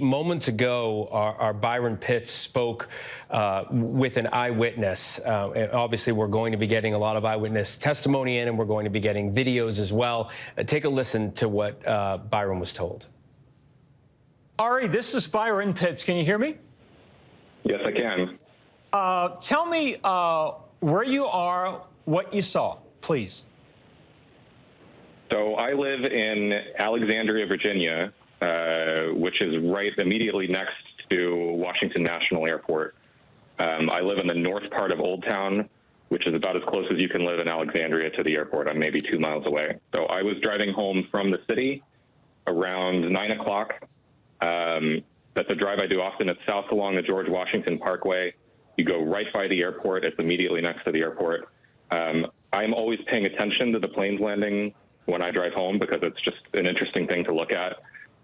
Moments ago, our Byron Pitts spoke with an eyewitness. Obviously, we're going to be getting a lot of eyewitness testimony in, and we're going to be getting videos as well. Take a listen to what Byron was told. Ari, this is Byron Pitts. Can you hear me? Yes, I can. Tell me where you are, what you saw, please. So I live in Alexandria, Virginia, which is right immediately next to Washington National Airport. I live in the north part of Old Town, which is about as close as you can live in Alexandria to the airport. I'm maybe 2 miles away. So I was driving home from the city around 9 o'clock. That's a drive I do often. It's south along the George Washington Parkway. You go right by the airport. It's immediately next to the airport. I'm always paying attention to the planes landing when I drive home because it's just an interesting thing to look at.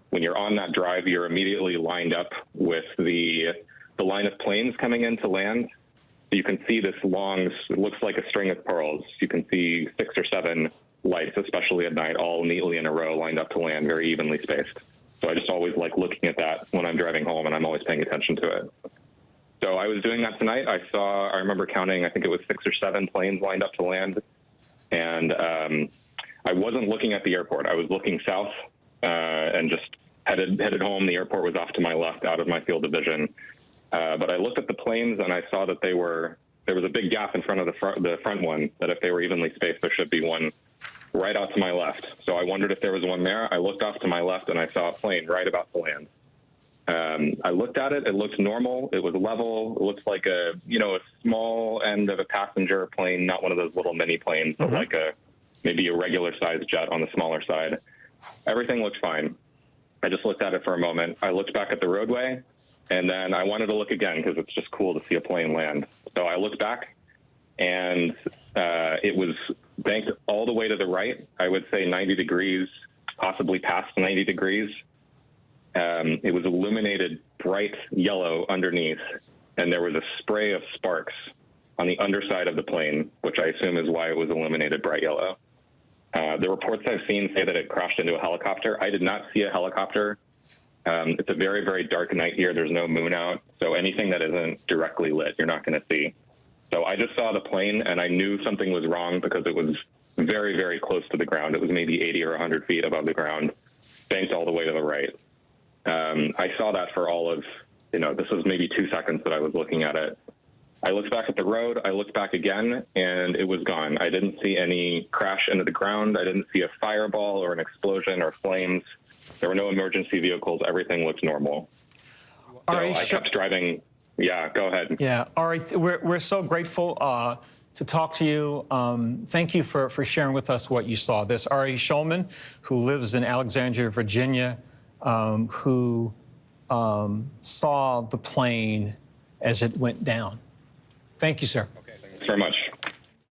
When you're on that drive, you're immediately lined up with the line of planes coming in to land. So you can see this long, it looks like a string of pearls. You can see 6 or 7 lights, especially at night, all neatly in a row, lined up to land, very evenly spaced. So I just always like looking at that when I'm driving home, and I'm always paying attention to it. So I was doing that tonight. I remember counting, I think it was 6 or 7 planes lined up to land. And I wasn't looking at the airport. I was looking south and just headed home. The airport was off to my left, out of my field of vision. But I looked at the planes and I saw that there was a big gap in front of the front one, that if they were evenly spaced, there should be one right out to my left. So I wondered if there was one there. I looked off to my left and I saw a plane right about to land. I looked at it. It looked normal. It was level. It looks like a small end of a passenger plane, not one of those little mini planes, but like maybe a regular sized jet on the smaller side. Everything looked fine. I just looked at it for a moment. I looked back at the roadway, and then I wanted to look again because it's just cool to see a plane land. So I looked back, and it was banked all the way to the right. I would say 90 degrees, possibly past 90 degrees. It was illuminated bright yellow underneath, and there was a spray of sparks on the underside of the plane, which I assume is why it was illuminated bright yellow. The reports I've seen say that it crashed into a helicopter. I did not see a helicopter. It's a very, very dark night here. There's no moon out, so anything that isn't directly lit, you're not going to see. So I just saw the plane, and I knew something was wrong because it was very, very close to the ground. It was maybe 80 or 100 feet above the ground, banked all the way to the right. I saw that for all of, this was maybe 2 seconds that I was looking at it. I looked back at the road, I looked back again, and it was gone. I didn't see any crash into the ground. I didn't see a fireball or an explosion or flames. There were no emergency vehicles. Everything looked normal. So I kept driving. Yeah, go ahead. Yeah, Ari, we're so grateful to talk to you. Thank you for sharing with us what you saw. This Ari Schulman, who lives in Alexandria, Virginia, who saw the plane as it went down. Thank you, sir. Okay, thanks very much.